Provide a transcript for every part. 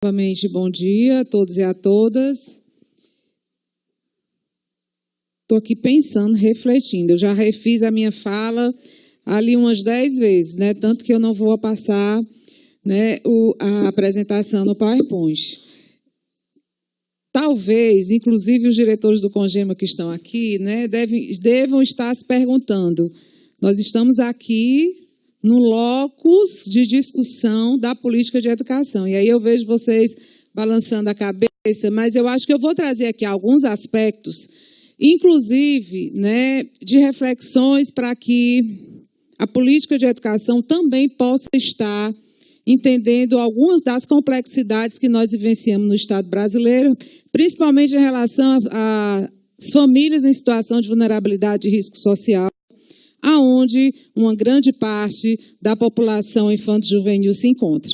Novamente, bom dia a todos e a todas. Estou aqui pensando, refletindo. Eu já refiz a minha fala ali umas 10 vezes, né? Tanto que eu não vou passar, né, a apresentação no PowerPoint. Talvez, inclusive os diretores do Congema que estão aqui, né, devam estar se perguntando, nós estamos aqui no locus de discussão da política de educação. E aí eu vejo vocês balançando a cabeça, mas eu acho que eu vou trazer aqui alguns aspectos, inclusive, né, de reflexões para que a política de educação também possa estar entendendo algumas das complexidades que nós vivenciamos no Estado brasileiro, principalmente em relação às famílias em situação de vulnerabilidade e risco social, aonde uma grande parte da população infanto-juvenil se encontra.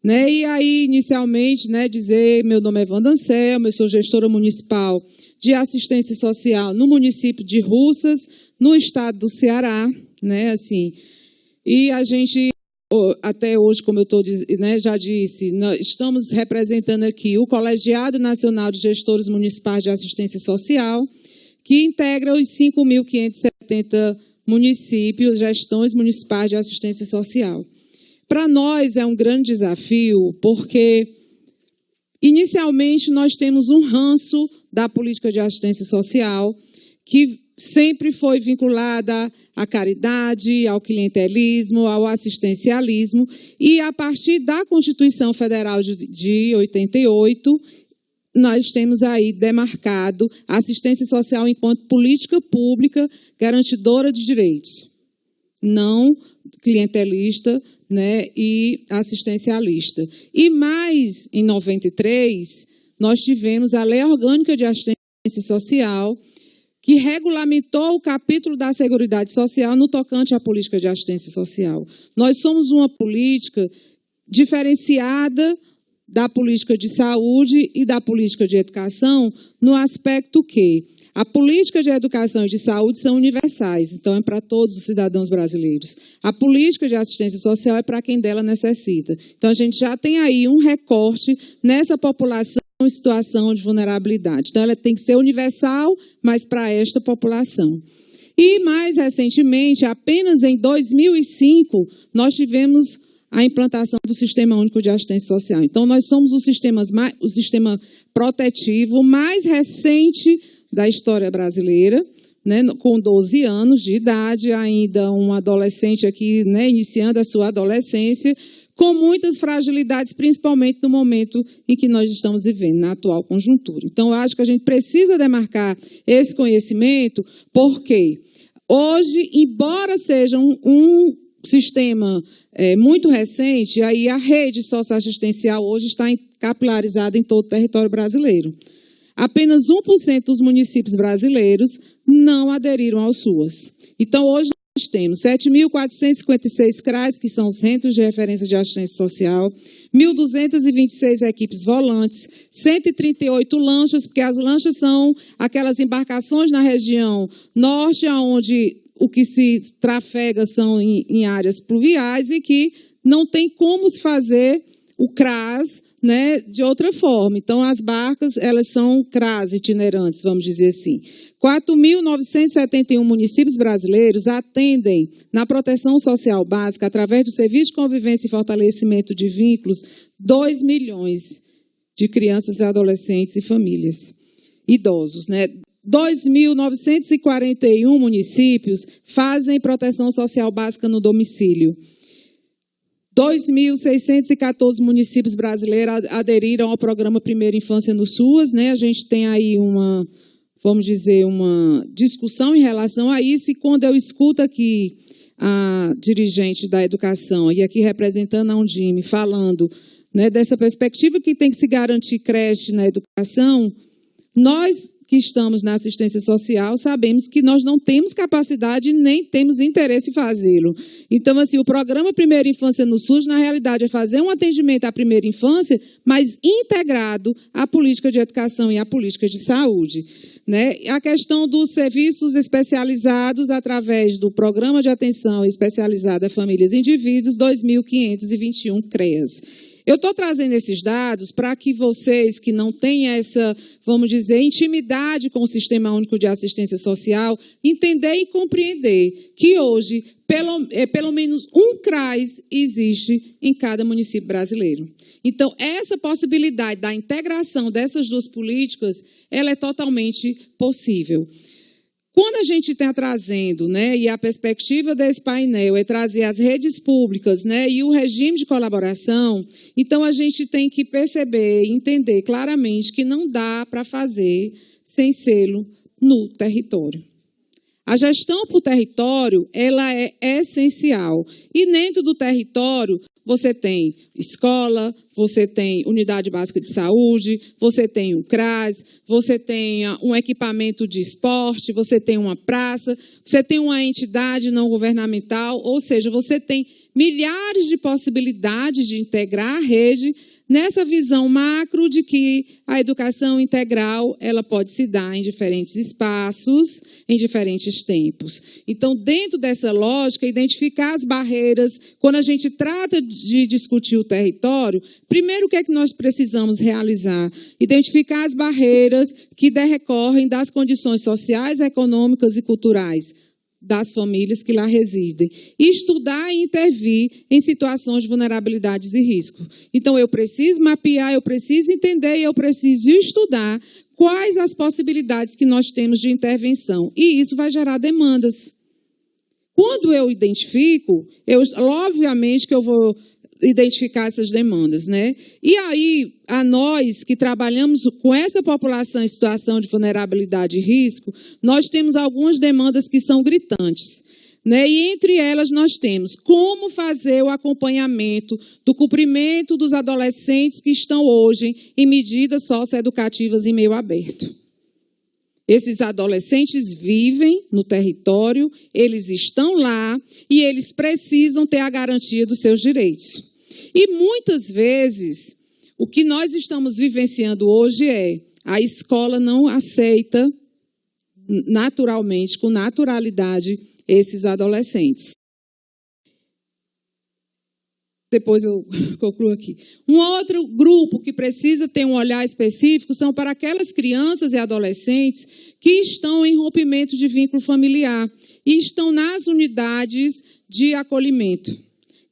Né? E aí, inicialmente, né, dizer, meu nome é Wanda Anselmo, eu sou gestora municipal de assistência social no município de Russas, no estado do Ceará, né, assim, e a gente, até hoje, como eu né, já disse, nós estamos representando aqui o Colegiado Nacional de Gestores Municipais de Assistência Social, que integra os 5.570 municípios, gestões municipais de assistência social. Para nós é um grande desafio, porque, inicialmente, nós temos um ranço da política de assistência social, que sempre foi vinculada à caridade, ao clientelismo, ao assistencialismo, e, a partir da Constituição Federal de 88, nós temos aí demarcado a assistência social enquanto política pública garantidora de direitos, não clientelista, né, e assistencialista. E mais, em 93, nós tivemos a Lei Orgânica de Assistência Social, que regulamentou o capítulo da Seguridade Social no tocante à política de assistência social. Nós somos uma política diferenciada da política de saúde e da política de educação, no aspecto que a política de educação e de saúde são universais, então é para todos os cidadãos brasileiros. A política de assistência social é para quem dela necessita. Então, a gente já tem aí um recorte nessa população em situação de vulnerabilidade. Então, ela tem que ser universal, mas para esta população. E, mais recentemente, apenas em 2005, nós tivemos a implantação do Sistema Único de Assistência Social. Então, nós somos o sistema protetivo mais recente da história brasileira, né, com 12 anos de idade, ainda um adolescente aqui, né, iniciando a sua adolescência, com muitas fragilidades, principalmente no momento em que nós estamos vivendo, na atual conjuntura. Então, eu acho que a gente precisa demarcar esse conhecimento, porque hoje, embora seja um sistema muito recente, aí a rede socioassistencial hoje está capilarizada em todo o território brasileiro. Apenas 1% dos municípios brasileiros não aderiram ao SUAS. Então, hoje nós temos 7.456 CRAs, que são os Centros de Referência de Assistência Social, 1.226 equipes volantes, 138 lanchas, porque as lanchas são aquelas embarcações na região norte, onde o que se trafega são em áreas pluviais e que não tem como se fazer o CRAS, né, de outra forma. Então, as barcas, elas são CRAS itinerantes, vamos dizer assim. 4.971 municípios brasileiros atendem na proteção social básica, através do Serviço de Convivência e Fortalecimento de Vínculos, 2 milhões de crianças, adolescentes e famílias, idosos, né? 2.941 municípios fazem proteção social básica no domicílio. 2.614 municípios brasileiros aderiram ao programa Primeira Infância no SUAS, né? A gente tem aí uma, vamos dizer, uma discussão em relação a isso, e quando eu escuto aqui a dirigente da educação, e aqui representando a Undime, falando, né, dessa perspectiva que tem que se garantir creche na educação, nós que estamos na assistência social, sabemos que nós não temos capacidade nem temos interesse em fazê-lo. Então, assim, o programa Primeira Infância no SUS, na realidade, é fazer um atendimento à primeira infância, mas integrado à política de educação e à política de saúde. Né? A questão dos serviços especializados através do Programa de Atenção Especializada a Famílias e Indivíduos, 2.521 CREAs. Eu estou trazendo esses dados para que vocês que não têm essa, vamos dizer, intimidade com o Sistema Único de Assistência Social, entender e compreender que hoje, pelo menos um CRAS existe em cada município brasileiro. Então, essa possibilidade da integração dessas duas políticas, ela é totalmente possível. Quando a gente está trazendo, né, e a perspectiva desse painel é trazer as redes públicas, né, e o regime de colaboração, então a gente tem que perceber e entender claramente que não dá para fazer sem selo no território. A gestão por território, ela é essencial. E dentro do território, você tem escola, você tem unidade básica de saúde, você tem um CRAS, você tem um equipamento de esporte, você tem uma praça, você tem uma entidade não governamental, ou seja, você tem milhares de possibilidades de integrar a rede nessa visão macro de que a educação integral ela pode se dar em diferentes espaços, em diferentes tempos. Então, dentro dessa lógica, identificar as barreiras, quando a gente trata de discutir o território, primeiro o que é que nós precisamos realizar? Identificar as barreiras que decorrem das condições sociais, econômicas e culturais das famílias que lá residem. E estudar e intervir em situações de vulnerabilidades e risco. Então, eu preciso mapear, eu preciso entender e eu preciso estudar quais as possibilidades que nós temos de intervenção. E isso vai gerar demandas. Quando eu identifico, obviamente que eu vou identificar essas demandas, né? E aí, a nós que trabalhamos com essa população em situação de vulnerabilidade e risco, nós temos algumas demandas que são gritantes, né? E entre elas nós temos como fazer o acompanhamento do cumprimento dos adolescentes que estão hoje em medidas socioeducativas em meio aberto. Esses adolescentes vivem no território, eles estão lá e eles precisam ter a garantia dos seus direitos. E muitas vezes, o que nós estamos vivenciando hoje é a escola não aceita naturalmente, com naturalidade, esses adolescentes. Depois eu concluo aqui. Um outro grupo que precisa ter um olhar específico são para aquelas crianças e adolescentes que estão em rompimento de vínculo familiar e estão nas unidades de acolhimento,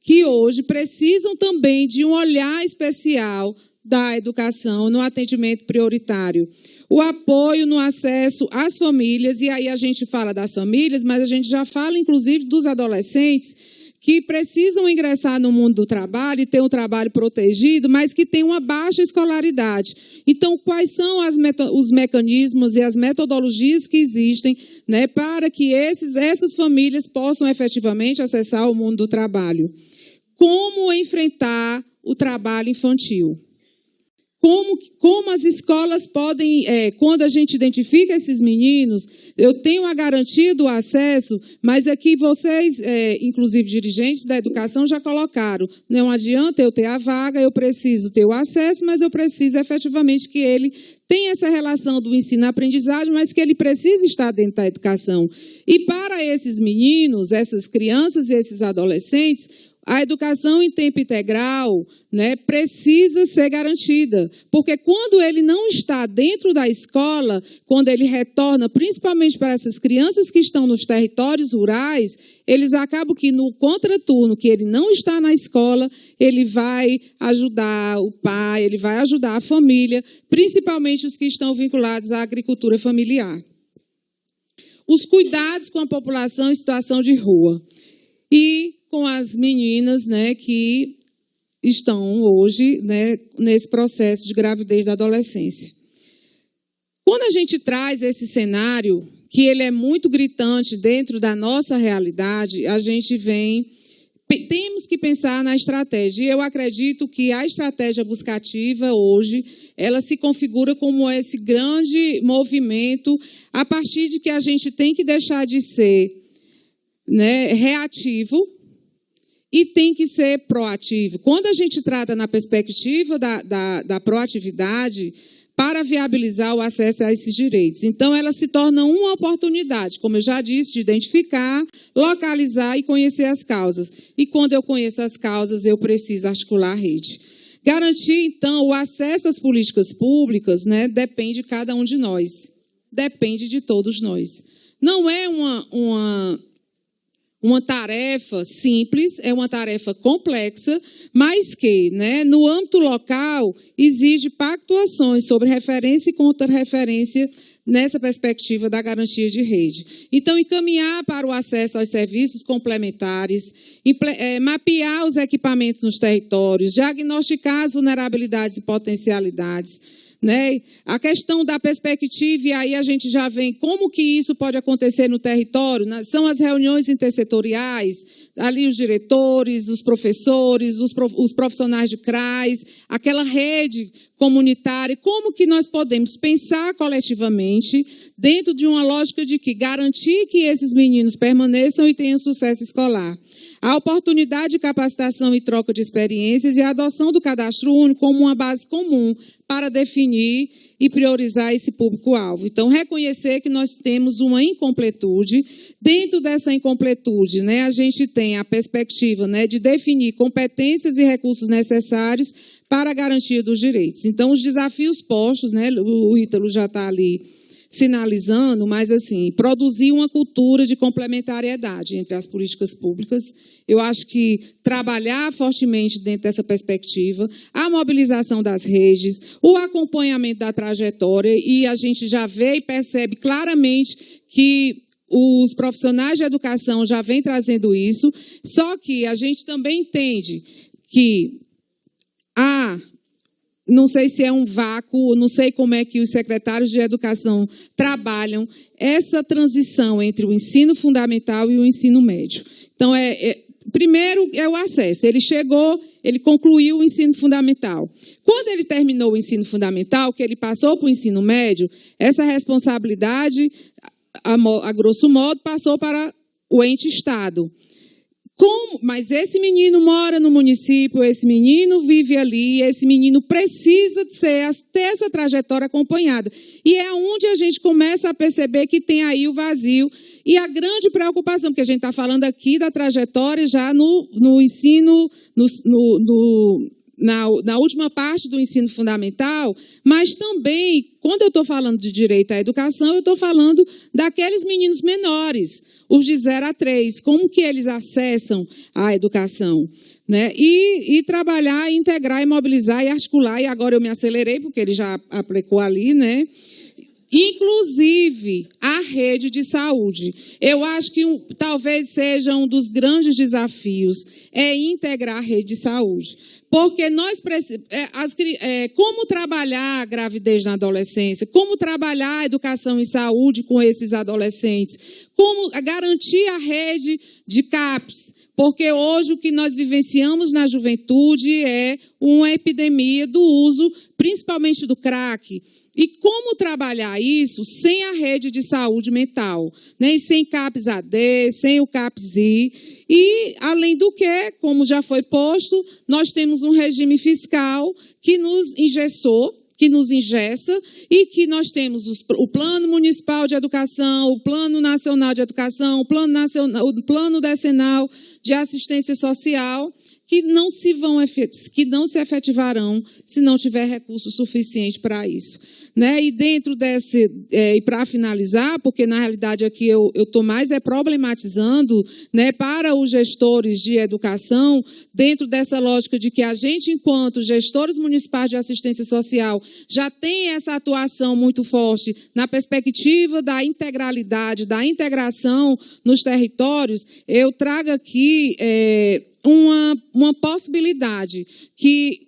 que hoje precisam também de um olhar especial da educação no atendimento prioritário. O apoio no acesso às famílias, e aí a gente fala das famílias, mas a gente já fala, inclusive, dos adolescentes que precisam ingressar no mundo do trabalho e ter um trabalho protegido, mas que têm uma baixa escolaridade. Então, quais são os mecanismos e as metodologias que existem, né, para que essas famílias possam efetivamente acessar o mundo do trabalho? Como enfrentar o trabalho infantil? Como as escolas podem, quando a gente identifica esses meninos, eu tenho a garantia do acesso, mas aqui vocês, inclusive dirigentes da educação, já colocaram, não adianta eu ter a vaga, eu preciso ter o acesso, mas eu preciso efetivamente que ele tenha essa relação do ensino-aprendizagem, mas que ele precisa estar dentro da educação. E para esses meninos, essas crianças e esses adolescentes, a educação em tempo integral, né, precisa ser garantida, porque quando ele não está dentro da escola, quando ele retorna, principalmente para essas crianças que estão nos territórios rurais, eles acabam que no contraturno, que ele não está na escola, ele vai ajudar o pai, ele vai ajudar a família, principalmente os que estão vinculados à agricultura familiar. Os cuidados com a população em situação de rua. E com as meninas, né, que estão hoje, né, nesse processo de gravidez da adolescência. Quando a gente traz esse cenário, que ele é muito gritante dentro da nossa realidade, a gente temos que pensar na estratégia. E eu acredito que a estratégia buscativa hoje, ela se configura como esse grande movimento, a partir de que a gente tem que deixar de ser, né, reativo, e tem que ser proativo. Quando a gente trata na perspectiva da proatividade, para viabilizar o acesso a esses direitos. Então, ela se torna uma oportunidade, como eu já disse, de identificar, localizar e conhecer as causas. E quando eu conheço as causas, eu preciso articular a rede. Garantir, então, o acesso às políticas públicas, né, depende de cada um de nós, depende de todos nós. Não é uma tarefa simples, é uma tarefa complexa, mas que, né, no âmbito local, exige pactuações sobre referência e contra-referência nessa perspectiva da garantia de rede. Então, encaminhar para o acesso aos serviços complementares, mapear os equipamentos nos territórios, diagnosticar as vulnerabilidades e potencialidades, né? A questão da perspectiva, e aí a gente já vem, como que isso pode acontecer no território? São as reuniões intersetoriais, ali os diretores, os professores, os profissionais de CRAs, aquela rede comunitária, como que nós podemos pensar coletivamente dentro de uma lógica de que garantir que esses meninos permaneçam e tenham sucesso escolar. A oportunidade de capacitação e troca de experiências e a adoção do cadastro único como uma base comum para definir e priorizar esse público-alvo. Então, reconhecer que nós temos uma incompletude. Dentro dessa incompletude, né, a gente tem a perspectiva, né, de definir competências e recursos necessários para a garantia dos direitos. Então, os desafios postos, né, o Ítalo já está ali sinalizando, mas, assim, produzir uma cultura de complementariedade entre as políticas públicas. Eu acho que trabalhar fortemente dentro dessa perspectiva, a mobilização das redes, o acompanhamento da trajetória, e a gente já vê e percebe claramente que os profissionais de educação já vêm trazendo isso, só que a gente também entende que não sei se é um vácuo, não sei como é que os secretários de educação trabalham essa transição entre o ensino fundamental e o ensino médio. Então, primeiro é o acesso. Ele chegou, ele concluiu o ensino fundamental. Quando ele terminou o ensino fundamental, que ele passou para o ensino médio, essa responsabilidade, a grosso modo, passou para o ente Estado. Mas esse menino mora no município, esse menino vive ali, esse menino precisa ter essa trajetória acompanhada. E é onde a gente começa a perceber que tem aí o vazio e a grande preocupação, porque a gente está falando aqui da trajetória já no ensino, na última parte do ensino fundamental, mas também, quando eu estou falando de direito à educação, eu estou falando daqueles meninos menores, os de 0 a 3, como que eles acessam a educação, né? E trabalhar, integrar, e mobilizar e articular, e agora eu me acelerei, porque ele já aplicou ali, né? Inclusive a rede de saúde. Eu acho que talvez seja um dos grandes desafios, é integrar a rede de saúde. Porque nós precisamos, como trabalhar a gravidez na adolescência, como trabalhar a educação em saúde com esses adolescentes, como garantir a rede de CAPs, porque hoje o que nós vivenciamos na juventude é uma epidemia do uso, principalmente do crack. E como trabalhar isso sem a rede de saúde mental, né? E sem CAPS-AD, sem o CAPS-I. E, além do que, como já foi posto, nós temos um regime fiscal que nos engessou, que nos engessa, e que nós temos o Plano Municipal de Educação, o Plano Nacional de Educação, o Plano Decenal de Assistência Social, que não se efetivarão se não tiver recurso suficiente para isso. Né? E dentro desse, e para finalizar, porque na realidade aqui eu estou mais problematizando, né, para os gestores de educação, dentro dessa lógica de que a gente, enquanto gestores municipais de assistência social, já tem essa atuação muito forte na perspectiva da integralidade, da integração nos territórios, eu trago aqui uma possibilidade que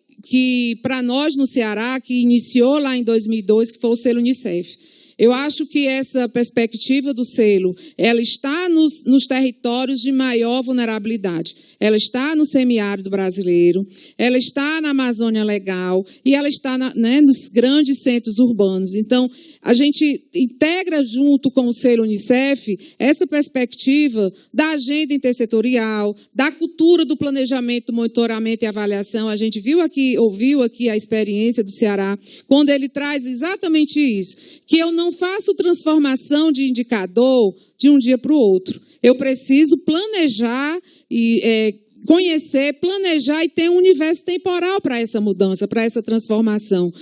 para nós no Ceará, que iniciou lá em 2002, que foi o selo Unicef. Eu acho que essa perspectiva do selo, ela está nos territórios de maior vulnerabilidade. Ela está no semiárido brasileiro, ela está na Amazônia Legal e ela está nos grandes centros urbanos. Então, a gente integra junto com o selo Unicef essa perspectiva da agenda intersetorial, da cultura do planejamento, monitoramento e avaliação. A gente ouviu aqui a experiência do Ceará, quando ele traz exatamente isso, que eu não faço transformação de indicador de um dia para o outro. Eu preciso planejar e conhecer, planejar e ter um universo temporal para essa mudança, para essa transformação.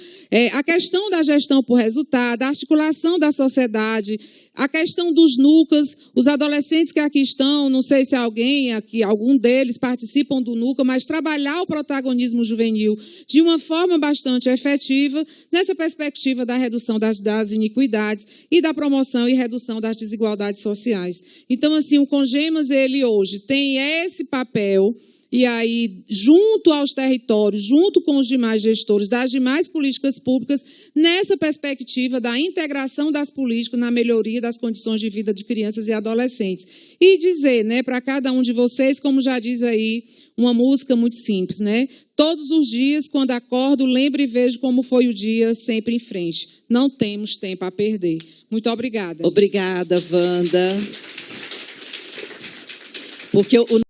A questão da gestão por resultado, a articulação da sociedade, a questão dos NUCAs, os adolescentes que aqui estão, não sei se alguém aqui, algum deles participam do NUCA, mas trabalhar o protagonismo juvenil de uma forma bastante efetiva nessa perspectiva da redução das iniquidades e da promoção e redução das desigualdades sociais. Então, assim, o CONGEMAS, ele hoje tem esse papel. E aí, junto aos territórios, junto com os demais gestores das demais políticas públicas, nessa perspectiva da integração das políticas na melhoria das condições de vida de crianças e adolescentes. E dizer, né, para cada um de vocês, como já diz aí, uma música muito simples, né? Todos os dias, quando acordo, lembro e vejo como foi o dia, sempre em frente. Não temos tempo a perder. Muito obrigada. Obrigada, Wanda. Porque o